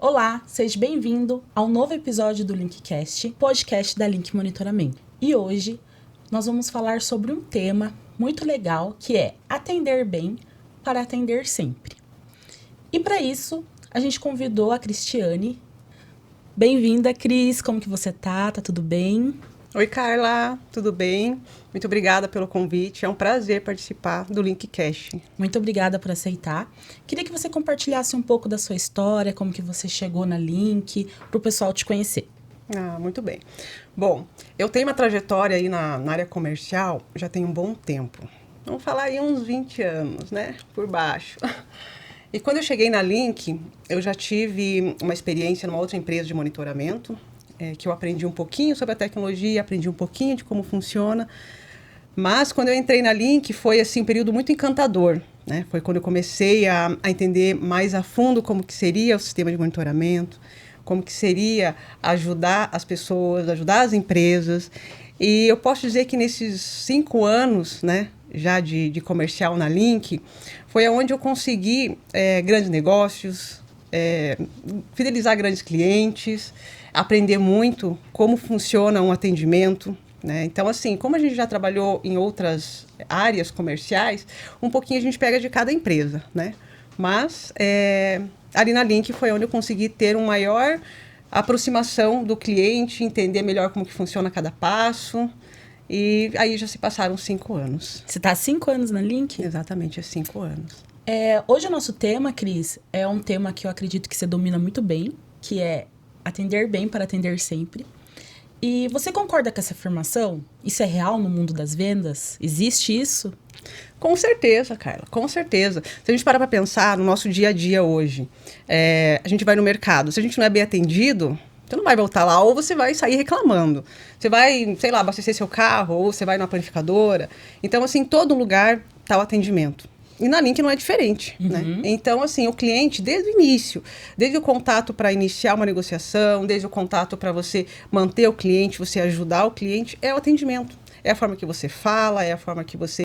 Olá, seja bem-vindo ao novo episódio do Linkcast, podcast da Link Monitoramento. E hoje nós vamos falar sobre um tema muito legal que é atender bem para atender sempre. E para isso, a gente convidou a Cristiane. Bem-vinda, Cris, como que você tá? Tá tudo bem? Oi, Carla, tudo bem? Muito obrigada pelo convite, é um prazer participar do Linkcast. Muito obrigada por aceitar. Queria que você compartilhasse um pouco da sua história, como que você chegou na Link, para o pessoal te conhecer. Muito bem. Bom, eu tenho uma trajetória aí na área comercial, já tem um bom tempo. Vamos falar aí uns 20 anos, né? Por baixo. E quando eu cheguei na Link, eu já tive uma experiência numa outra empresa de monitoramento, que eu aprendi um pouquinho sobre a tecnologia, aprendi um pouquinho de como funciona. Mas quando eu entrei na Link, foi assim, um período muito encantador, né? Foi quando eu comecei a entender mais a fundo como que seria o sistema de monitoramento, como que seria ajudar as pessoas, ajudar as empresas. E eu posso dizer que nesses 5 anos, né, já de comercial na Link, foi onde eu consegui grandes negócios, fidelizar grandes clientes, aprender muito como funciona um atendimento, né? Então, assim, como a gente já trabalhou em outras áreas comerciais, um pouquinho a gente pega de cada empresa, né? Mas ali na Link foi onde eu consegui ter uma maior aproximação do cliente, entender melhor como que funciona cada passo. E aí já se passaram 5 anos. Você está há 5 anos na Link? Exatamente, há 5 anos. Hoje o nosso tema, Cris, é um tema que eu acredito que você domina muito bem, que é atender bem para atender sempre. E você concorda com essa afirmação? Isso é real no mundo das vendas? Existe isso? Com certeza, Carla, com certeza. Se a gente parar para pensar no nosso dia a dia hoje, a gente vai no mercado, se a gente não é bem atendido, você não vai voltar lá, ou você vai sair reclamando. Você vai, sei lá, abastecer seu carro, ou você vai numa panificadora. Então, assim, em todo lugar está o atendimento. E na Link não é diferente, né? Então, assim, o cliente, desde o início, desde o contato para iniciar uma negociação, desde o contato para você manter o cliente, você ajudar o cliente, é o atendimento. É a forma que você fala, é a forma que você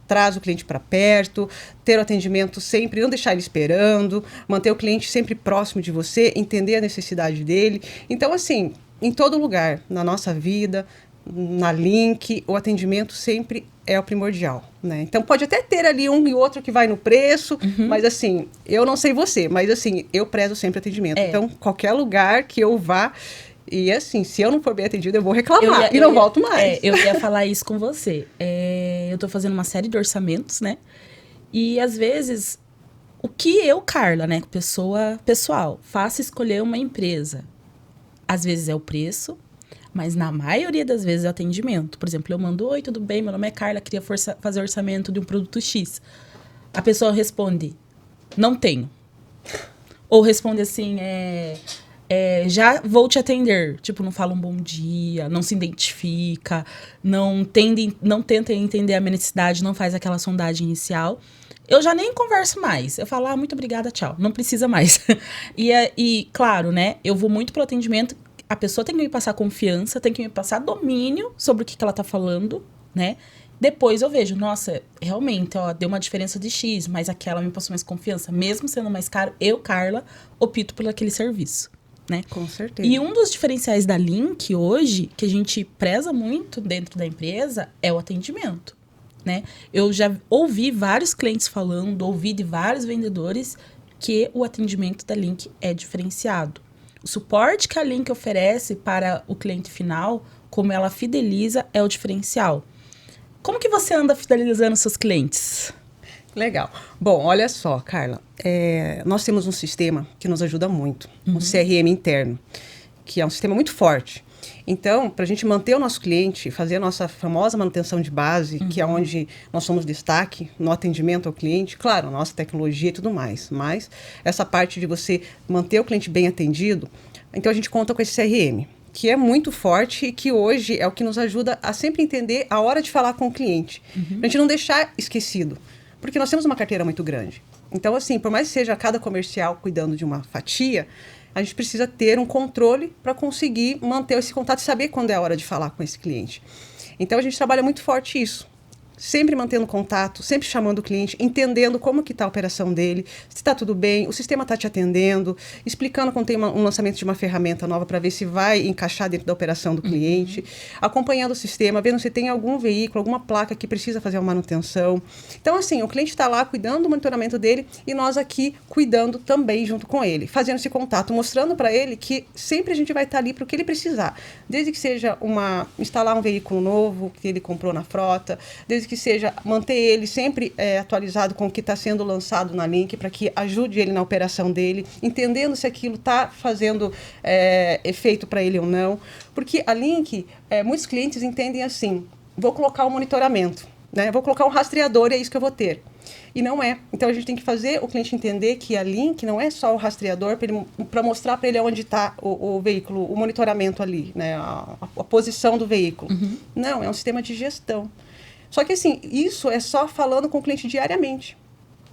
traz o cliente para perto, ter o atendimento sempre, não deixar ele esperando, manter o cliente sempre próximo de você, entender a necessidade dele. Então, assim, em todo lugar, na nossa vida, na Link, o atendimento sempre é o primordial, né? Então, pode até ter ali um e outro que vai no preço, mas assim, eu não sei você, mas assim, eu prezo sempre atendimento. Então, qualquer lugar que eu vá, e assim, se eu não for bem atendido, eu vou reclamar e não volto mais. Eu ia falar isso com você. Eu tô fazendo uma série de orçamentos, né? E às vezes, o que eu, Carla, né, pessoal, faço escolher uma empresa. Às vezes é o preço, mas na maioria das vezes é o atendimento. Por exemplo, eu mando: oi, tudo bem? Meu nome é Carla, queria fazer orçamento de um produto X. A pessoa responde: não tenho. Ou responde assim: já vou te atender. Tipo, não fala um bom dia, não se identifica, não tenta entender a minha necessidade, não faz aquela sondagem inicial. Eu já nem converso mais. Eu falo: muito obrigada, tchau. Não precisa mais. E claro, né? Eu vou muito pro atendimento. A pessoa tem que me passar confiança, tem que me passar domínio sobre o que ela tá falando, né? Depois eu vejo: nossa, realmente, ó, deu uma diferença de X, mas aquela me passou mais confiança. Mesmo sendo mais caro, eu, Carla, opto por aquele serviço, né? Com certeza. E um dos diferenciais da Link hoje, que a gente preza muito dentro da empresa, é o atendimento, né? Eu já ouvi vários clientes falando, ouvi de vários vendedores que o atendimento da Link é diferenciado. O suporte que a Link oferece para o cliente final, como ela fideliza, é o diferencial. Como que você anda fidelizando seus clientes? Legal. Bom, olha só, Carla, nós temos um sistema que nos ajuda muito, um CRM interno, que é um sistema muito forte. Então, para a gente manter o nosso cliente, fazer a nossa famosa manutenção de base, que é onde nós somos destaque no atendimento ao cliente, claro, a nossa tecnologia e tudo mais, mas essa parte de você manter o cliente bem atendido, então a gente conta com esse CRM, que é muito forte e que hoje é o que nos ajuda a sempre entender a hora de falar com o cliente, para a gente não deixar esquecido, porque nós temos uma carteira muito grande. Então, assim, por mais que seja cada comercial cuidando de uma fatia, a gente precisa ter um controle para conseguir manter esse contato e saber quando é a hora de falar com esse cliente. Então, a gente trabalha muito forte isso. Sempre mantendo contato, sempre chamando o cliente, entendendo como que está a operação dele, se está tudo bem, o sistema está te atendendo, explicando quando tem um lançamento de uma ferramenta nova para ver se vai encaixar dentro da operação do cliente, acompanhando o sistema, vendo se tem algum veículo, alguma placa que precisa fazer uma manutenção. Então, assim, o cliente está lá cuidando do monitoramento dele e nós aqui cuidando também junto com ele, fazendo esse contato, mostrando para ele que sempre a gente vai estar ali para o que ele precisar, desde que seja instalar um veículo novo que ele comprou na frota, desde que seja manter ele sempre atualizado com o que está sendo lançado na Link, para que ajude ele na operação dele, entendendo se aquilo está fazendo efeito para ele ou não. Porque a Link, muitos clientes entendem assim, vou colocar um monitoramento, né? Vou colocar um rastreador e é isso que eu vou ter. E não é. Então, a gente tem que fazer o cliente entender que a Link não é só o rastreador para mostrar para ele onde está o veículo, o monitoramento ali, né? A posição do veículo. Não, é um sistema de gestão. Só que, assim, isso é só falando com o cliente diariamente.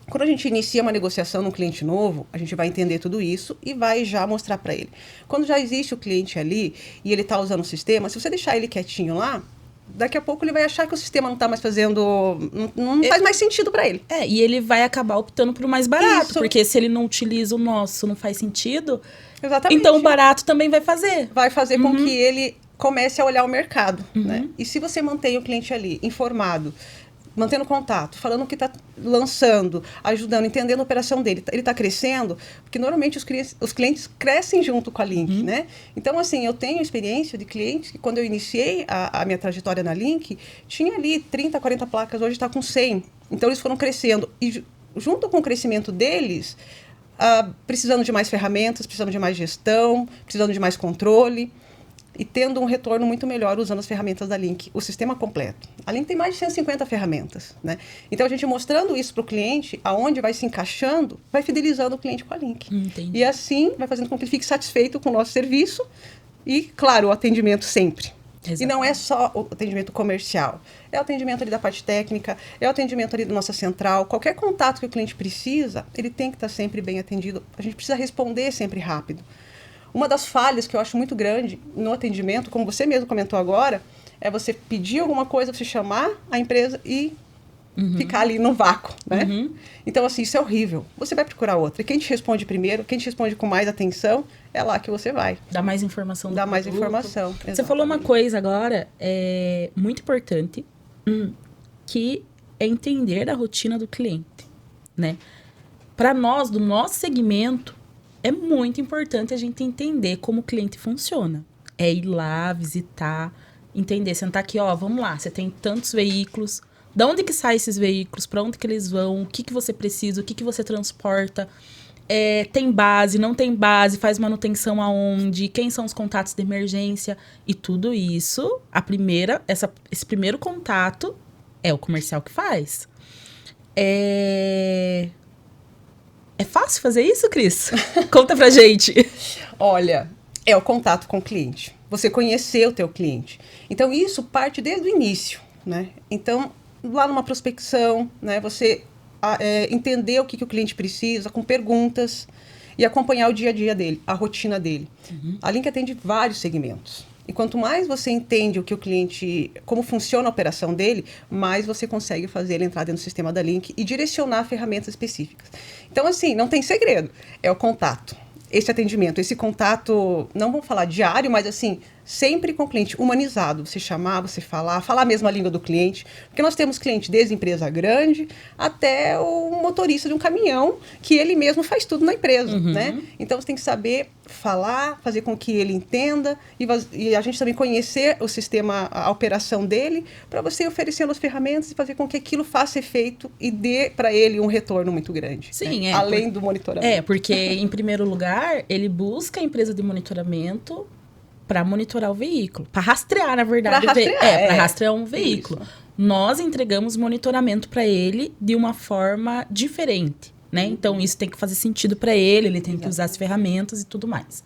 Quando a gente inicia uma negociação num cliente novo, a gente vai entender tudo isso e vai já mostrar para ele. Quando já existe o cliente ali e ele está usando o sistema, se você deixar ele quietinho lá, daqui a pouco ele vai achar que o sistema não está mais fazendo... Não faz mais sentido para ele. E ele vai acabar optando por mais barato, Isso. porque se ele não utiliza o nosso, não faz sentido, Exatamente. Então o barato também vai fazer. Vai fazer com que ele comece a olhar o mercado, né? E se você mantém o cliente ali informado, mantendo contato, falando o que está lançando, ajudando, entendendo a operação dele, ele está crescendo, porque normalmente os clientes crescem junto com a Link, né? Então, assim, eu tenho experiência de clientes que quando eu iniciei a minha trajetória na Link, tinha ali 30, 40 placas, hoje está com 100. Então, eles foram crescendo. E junto com o crescimento deles, precisando de mais ferramentas, precisando de mais gestão, precisando de mais controle, e tendo um retorno muito melhor usando as ferramentas da Link, o sistema completo. A Link tem mais de 150 ferramentas, né? Então, a gente mostrando isso para o cliente, aonde vai se encaixando, vai fidelizando o cliente com a Link. Entendi. E assim, vai fazendo com que ele fique satisfeito com o nosso serviço e, claro, o atendimento sempre. Exatamente. E não é só o atendimento comercial, é o atendimento ali da parte técnica, é o atendimento ali da nossa central. Qualquer contato que o cliente precisa, ele tem que estar sempre bem atendido. A gente precisa responder sempre rápido. Uma das falhas que eu acho muito grande no atendimento, como você mesmo comentou agora, é você pedir alguma coisa, você chamar a empresa e ficar ali no vácuo, né? Então, assim, isso é horrível. Você vai procurar outra. E quem te responde primeiro, quem te responde com mais atenção, é lá que você vai. Dá mais informação. Dá mais informação. Você Exatamente. falou uma coisa agora, muito importante, que é entender a rotina do cliente, né? Para nós, do nosso segmento, é muito importante a gente entender como o cliente funciona. É ir lá, visitar, entender, sentar aqui, vamos lá, você tem tantos veículos, de onde que saem esses veículos, para onde que eles vão, o que que você precisa, o que que você transporta, tem base, não tem base, faz manutenção aonde, quem são os contatos de emergência, e tudo isso, esse primeiro contato é o comercial que faz. É fácil fazer isso, Cris? Conta pra gente. Olha, é o contato com o cliente. Você conhecer o teu cliente. Então, isso parte desde o início, né? Então, lá numa prospecção, né? Você entender o que o cliente precisa, com perguntas, e acompanhar o dia a dia dele, a rotina dele. A Link atende vários segmentos. E quanto mais você entende o que o cliente, como funciona a operação dele, mais você consegue fazer ele entrar dentro do sistema da Link e direcionar ferramentas específicas. Então, assim, não tem segredo. É o contato. Esse atendimento, esse contato, não vamos falar diário, mas assim, sempre com o cliente humanizado. Você chamar, você falar a mesma língua do cliente. Porque nós temos cliente desde empresa grande até o motorista de um caminhão, que ele mesmo faz tudo na empresa, né? Então, você tem que saber falar, fazer com que ele entenda e a gente também conhecer o sistema, a operação dele, para você oferecendo as ferramentas e fazer com que aquilo faça efeito e dê para ele um retorno muito grande. Sim, né? Além do monitoramento. Porque, em primeiro lugar, ele busca a empresa de monitoramento para monitorar o veículo. Para rastrear, na verdade. Para rastrear um veículo. Isso. Nós entregamos monitoramento para ele de uma forma diferente, né? Então, isso tem que fazer sentido para ele tem que usar as ferramentas e tudo mais.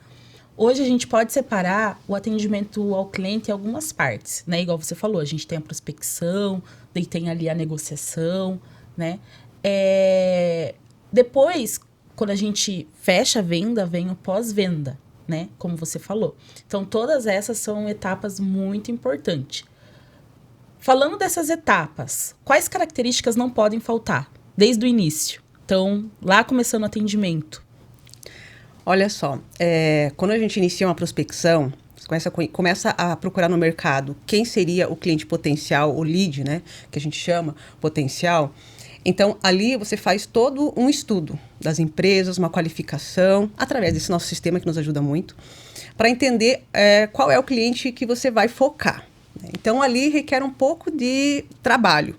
Hoje, a gente pode separar o atendimento ao cliente em algumas partes, né? Igual você falou, a gente tem a prospecção, daí tem ali a negociação, né? Depois, quando a gente fecha a venda, vem o pós-venda, né? Como você falou. Então, todas essas são etapas muito importantes. Falando dessas etapas, quais características não podem faltar desde o início? Então, lá começando o atendimento. Olha só, quando a gente inicia uma prospecção, você começa a procurar no mercado quem seria o cliente potencial, o lead, né? Que a gente chama potencial. Então, ali você faz todo um estudo das empresas, uma qualificação, através desse nosso sistema que nos ajuda muito, para entender qual é o cliente que você vai focar. Então, ali requer um pouco de trabalho.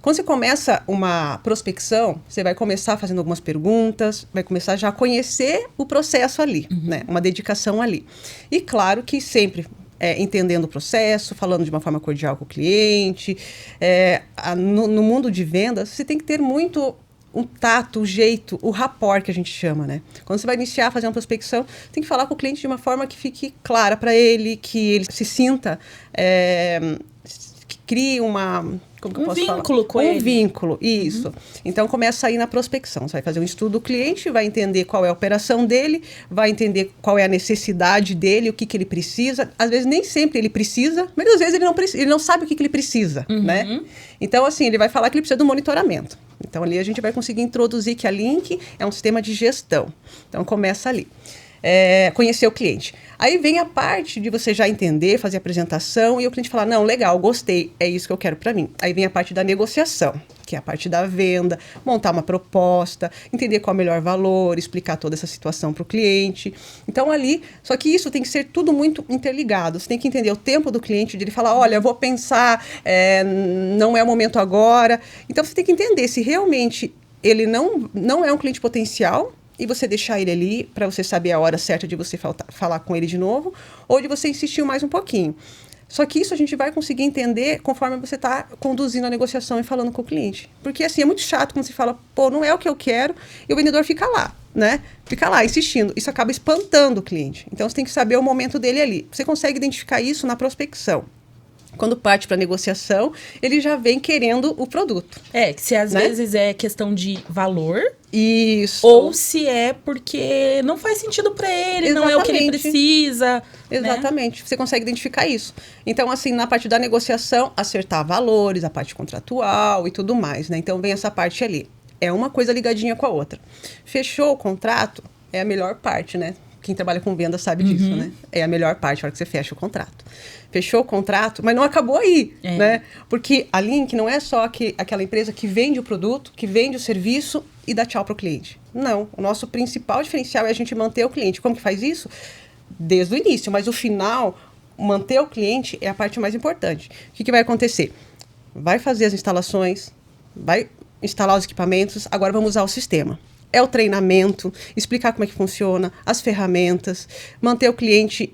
Quando você começa uma prospecção, você vai começar fazendo algumas perguntas, vai começar já a conhecer o processo ali, né? Uma dedicação ali. E claro que sempre entendendo o processo, falando de uma forma cordial com o cliente. No mundo de vendas, você tem que ter muito um tato, o jeito, o rapport que a gente chama, né? Quando você vai iniciar a fazer uma prospecção, tem que falar com o cliente de uma forma que fique clara para ele, que ele se sinta, que crie como que eu posso vínculo falar? Com ele. Um vínculo, isso. Então, começa aí na prospecção. Você vai fazer um estudo do cliente, vai entender qual é a operação dele, vai entender qual é a necessidade dele, o que ele precisa. Às vezes, nem sempre ele precisa, mas às vezes ele não sabe o que ele precisa, né? Então, assim, ele vai falar que ele precisa do monitoramento. Então, ali a gente vai conseguir introduzir que a Link é um sistema de gestão. Então, começa ali. Conhecer o cliente. Aí vem a parte de você já entender, fazer a apresentação e o cliente falar, não, legal, gostei, é isso que eu quero para mim. Aí vem a parte da negociação, que é a parte da venda, montar uma proposta, entender qual é o melhor valor, explicar toda essa situação para o cliente. Então ali, só que isso tem que ser tudo muito interligado. Você tem que entender o tempo do cliente, de ele falar, olha, eu vou pensar, não é o momento agora. Então você tem que entender se realmente ele não é um cliente potencial, e você deixar ele ali para você saber a hora certa de você falar com ele de novo, ou de você insistir mais um pouquinho. Só que isso a gente vai conseguir entender conforme você está conduzindo a negociação e falando com o cliente. Porque assim, é muito chato quando você fala, pô, não é o que eu quero, e o vendedor fica lá, né? Fica lá insistindo. Isso acaba espantando o cliente. Então você tem que saber o momento dele ali. Você consegue identificar isso na prospecção. Quando parte para a negociação, ele já vem querendo o produto. Que se às vezes é questão de valor. Isso. Ou se é porque não faz sentido para ele, Exatamente. não é o que ele precisa. Exatamente. Né? Você consegue identificar isso. Então, assim, na parte da negociação, acertar valores, a parte contratual e tudo mais, né? Então, vem essa parte ali. É uma coisa ligadinha com a outra. Fechou o contrato, é a melhor parte, né? Quem trabalha com venda sabe disso, né? É a melhor parte, a hora que você fecha o contrato. Fechou o contrato, mas não acabou aí, né? Porque a Link não é só aquela empresa que vende o produto, que vende o serviço e dá tchau para o cliente. Não, o nosso principal diferencial é a gente manter o cliente. Como que faz isso? Desde o início, mas o final, manter o cliente é a parte mais importante. O que vai acontecer? Vai fazer as instalações, vai instalar os equipamentos, agora vamos usar o sistema. É o treinamento, explicar como é que funciona, as ferramentas, manter o cliente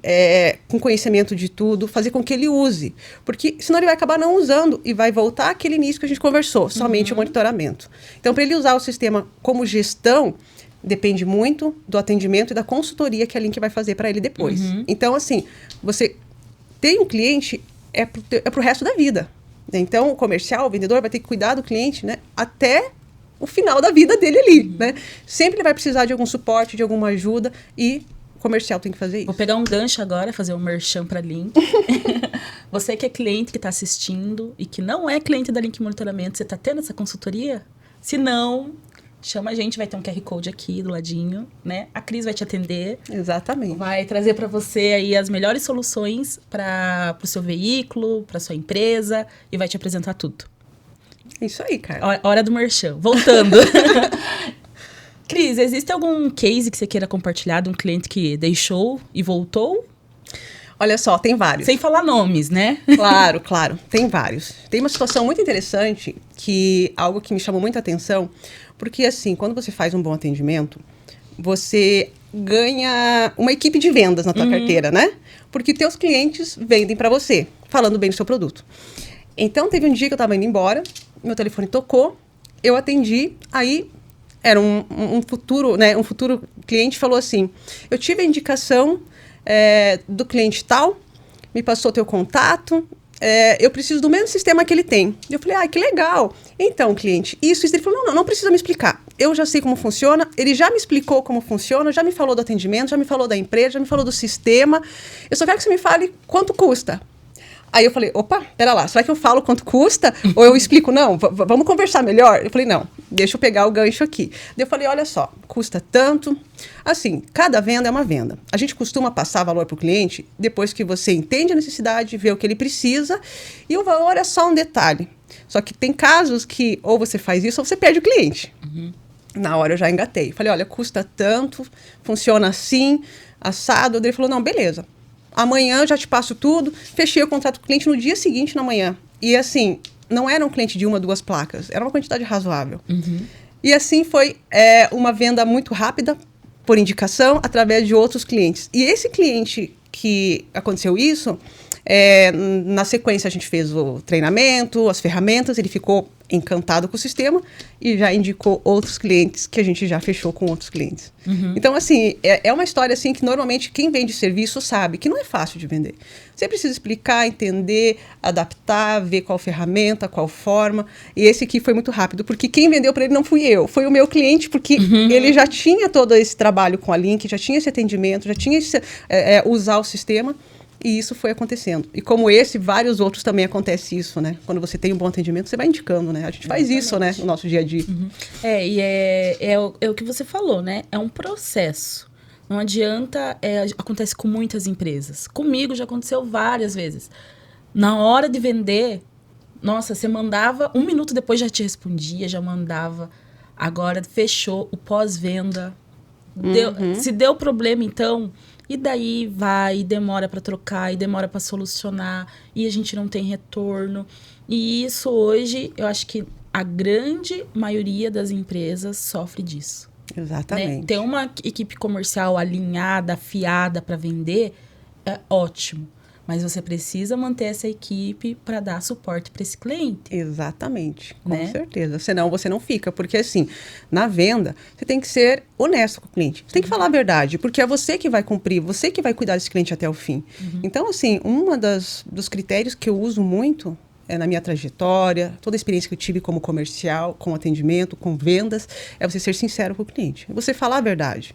com conhecimento de tudo, fazer com que ele use. Porque senão ele vai acabar não usando e vai voltar àquele início que a gente conversou, somente o monitoramento. Então, para ele usar o sistema como gestão, depende muito do atendimento e da consultoria que a Link vai fazer para ele depois. Então, assim, você tem um cliente, é pro resto da vida. Então, o comercial, o vendedor vai ter que cuidar do cliente, né, até o final da vida dele ali, né? Sempre ele vai precisar de algum suporte, de alguma ajuda e o comercial tem que fazer isso. Vou pegar um gancho agora, fazer um merchan para Link. Você que é cliente que está assistindo e que não é cliente da Link Monitoramento, você está tendo essa consultoria? Se não, chama a gente, vai ter um QR Code aqui do ladinho, né? A Cris vai te atender. Exatamente. Vai trazer para você aí as melhores soluções para o seu veículo, para sua empresa e vai te apresentar tudo. Isso aí, cara. Hora do merchan. Voltando. Cris, existe algum case que você queira compartilhar de um cliente que deixou e voltou? Olha só, tem vários. Sem falar nomes, né? Claro. Tem vários. Tem uma situação muito interessante, algo que me chamou muita atenção, porque assim, quando você faz um bom atendimento, você ganha uma equipe de vendas na tua carteira, né? Porque teus clientes vendem para você, falando bem do seu produto. Então, teve um dia que eu estava indo embora, meu telefone tocou, eu atendi, aí era um futuro cliente falou assim, eu tive a indicação do cliente tal, me passou teu contato, eu preciso do mesmo sistema que ele tem. Eu falei, que legal. Então, cliente, isso. Ele falou, não precisa me explicar. eu já sei como funciona, ele já me explicou como funciona, já me falou do atendimento, já me falou da empresa, já me falou do sistema. Eu só quero que você me fale quanto custa. Aí eu falei, opa, pera lá, será que eu falo quanto custa? Ou eu explico, não, vamos conversar melhor? Eu falei, não, deixa eu pegar o gancho aqui. Daí eu falei, olha só, custa tanto. Assim, cada venda é uma venda. A gente costuma passar valor para o cliente depois que você entende a necessidade, vê o que ele precisa, e o valor é só um detalhe. Só que tem casos que ou você faz isso ou você perde o cliente. Uhum. Na hora eu já engatei. Falei, olha, custa tanto, funciona assim, assado. Daí ele falou, não, beleza. Amanhã já te passo tudo. Fechei o contrato com o cliente no dia seguinte, na manhã. E assim, não era um cliente de 1, 2 placas. Era uma quantidade razoável. Uhum. E assim foi uma venda muito rápida, por indicação, através de outros clientes. E esse cliente que aconteceu isso, na sequência a gente fez o treinamento, as ferramentas, ele ficou encantado com o sistema e já indicou outros clientes que a gente já fechou com outros clientes. Uhum. Então, assim, é uma história assim que normalmente quem vende serviço sabe que não é fácil de vender. Você precisa explicar, entender, adaptar, ver qual ferramenta, qual forma. E esse aqui foi muito rápido, porque quem vendeu para ele não fui eu, foi o meu cliente, porque ele já tinha todo esse trabalho com a Link, já tinha esse atendimento, já tinha usar o sistema. E isso foi acontecendo. E como esse, vários outros também acontece isso, né? Quando você tem um bom atendimento, você vai indicando, né? A gente faz isso, né? No nosso dia a dia. Uhum. É o que você falou, né? É um processo. Não adianta... acontece com muitas empresas. Comigo já aconteceu várias vezes. Na hora de vender, nossa, você mandava... 1 minuto depois já te respondia, já mandava. Agora fechou o pós-venda. Se deu problema, então... E daí vai, e demora para trocar, e demora para solucionar, e a gente não tem retorno. E isso hoje, eu acho que a grande maioria das empresas sofre disso. Exatamente. Né? Ter uma equipe comercial alinhada, afiada para vender, é ótimo. Mas você precisa manter essa equipe para dar suporte para esse cliente. Exatamente, com certeza. Senão você não fica. Porque assim, na venda, você tem que ser honesto com o cliente. Você tem que falar a verdade, porque é você que vai cumprir, você que vai cuidar desse cliente até o fim. Então, assim, dos critérios que eu uso muito na minha trajetória, toda a experiência que eu tive como comercial, com atendimento, com vendas, é você ser sincero com o cliente. Você falar a verdade.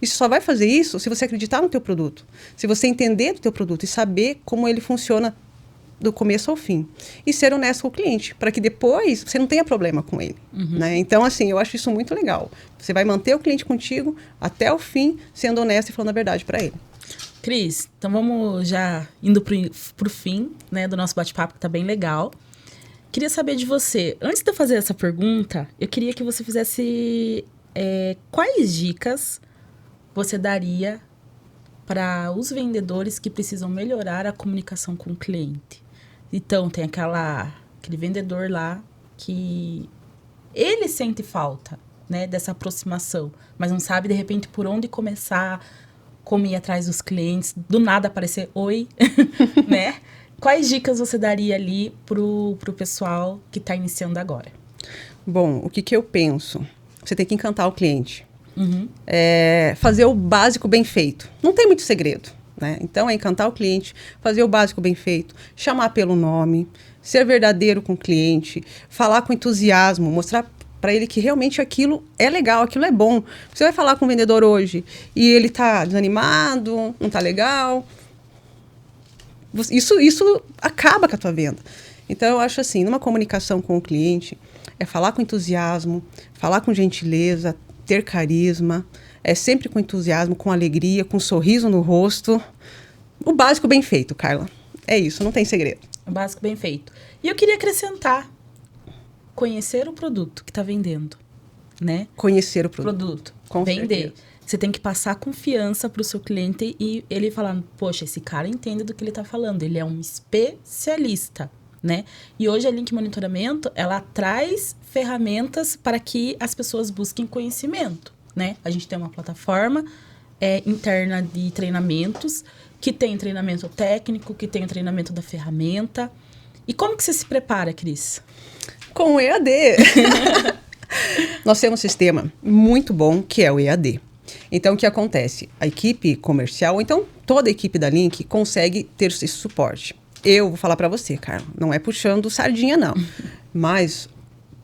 E você só vai fazer isso se você acreditar no teu produto. Se você entender do teu produto e saber como ele funciona do começo ao fim. E ser honesto com o cliente, para que depois você não tenha problema com ele. Né? Então, assim, eu acho isso muito legal. Você vai manter o cliente contigo até o fim, sendo honesto e falando a verdade para ele. Cris, então vamos já indo pro fim, né, do nosso bate-papo, que tá bem legal. Queria saber de você, antes de eu fazer essa pergunta, eu queria que você fizesse quais dicas você daria para os vendedores que precisam melhorar a comunicação com o cliente. Então, tem aquele vendedor lá que ele sente falta, né, dessa aproximação, mas não sabe, de repente, por onde começar, como ir atrás dos clientes, do nada aparecer oi, né? Quais dicas você daria ali pro pessoal que está iniciando agora? Bom, o que eu penso? Você tem que encantar o cliente. Fazer o básico bem feito. Não tem muito segredo, né? Então, é encantar o cliente, fazer o básico bem feito, chamar pelo nome, ser verdadeiro com o cliente, falar com entusiasmo, mostrar para ele que realmente aquilo é legal, aquilo é bom. Você vai falar com o vendedor hoje e ele está desanimado, não está legal. Isso acaba com a tua venda. Então, eu acho assim, numa comunicação com o cliente, é falar com entusiasmo, falar com gentileza, ter carisma, sempre com entusiasmo, com alegria, com um sorriso no rosto. O básico bem feito, Carla. É isso, não tem segredo. O básico bem feito. E eu queria acrescentar, conhecer o produto que está vendendo, né? Conhecer o produto. Com vender. Certeza. Você tem que passar confiança para o seu cliente e ele falar, poxa, esse cara entende do que ele está falando, ele é um especialista, né? E hoje a Link Monitoramento, ela traz ferramentas para que as pessoas busquem conhecimento, né? A gente tem uma plataforma interna de treinamentos, que tem treinamento técnico, que tem o treinamento da ferramenta. E como que você se prepara, Cris? Com o EAD. Nós temos um sistema muito bom, que é o EAD. Então, o que acontece? A equipe comercial, ou então toda a equipe da Link, consegue ter esse suporte. Eu vou falar para você, Carla, não é puxando sardinha, não. Mas,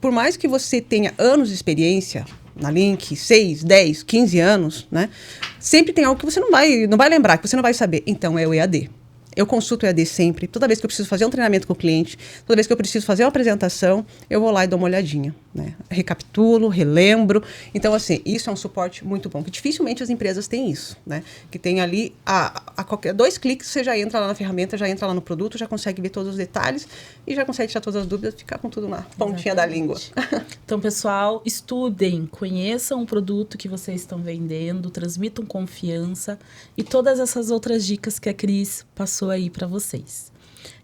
por mais que você tenha anos de experiência, na Link, 6, 10, 15 anos, né? Sempre tem algo que você não vai lembrar, que você não vai saber. Então, é o EAD. Eu consulto o EAD sempre. Toda vez que eu preciso fazer um treinamento com o cliente, toda vez que eu preciso fazer uma apresentação, eu vou lá e dou uma olhadinha, né? Recapitulo, relembro. Então, assim, isso é um suporte muito bom, que dificilmente as empresas têm isso, né? Que tem ali, a qualquer 2 cliques, você já entra lá na ferramenta, já entra lá no produto, já consegue ver todos os detalhes e já consegue tirar todas as dúvidas, ficar com tudo na pontinha da língua. Então, pessoal, estudem, conheçam o produto que vocês estão vendendo, transmitam confiança e todas essas outras dicas que a Cris passou aí para vocês.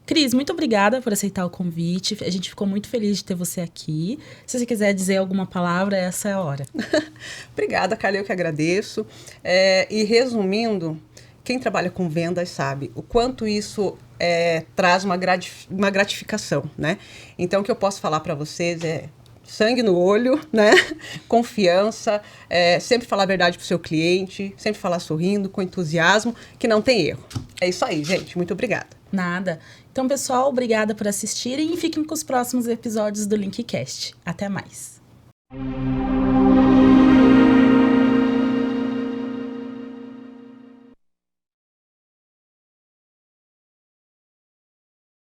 Cris, muito obrigada por aceitar o convite. A gente ficou muito feliz de ter você aqui. Se você quiser dizer alguma palavra, essa é a hora. Obrigada, Carla, eu que agradeço. E resumindo, quem trabalha com vendas sabe o quanto isso traz uma gratificação, né? Então, o que eu posso falar para vocês é sangue no olho, né? Confiança, sempre falar a verdade para o seu cliente, sempre falar sorrindo, com entusiasmo, que não tem erro. É isso aí, gente. Muito obrigada. Nada. Então, pessoal, obrigada por assistirem e fiquem com os próximos episódios do Linkcast. Até mais.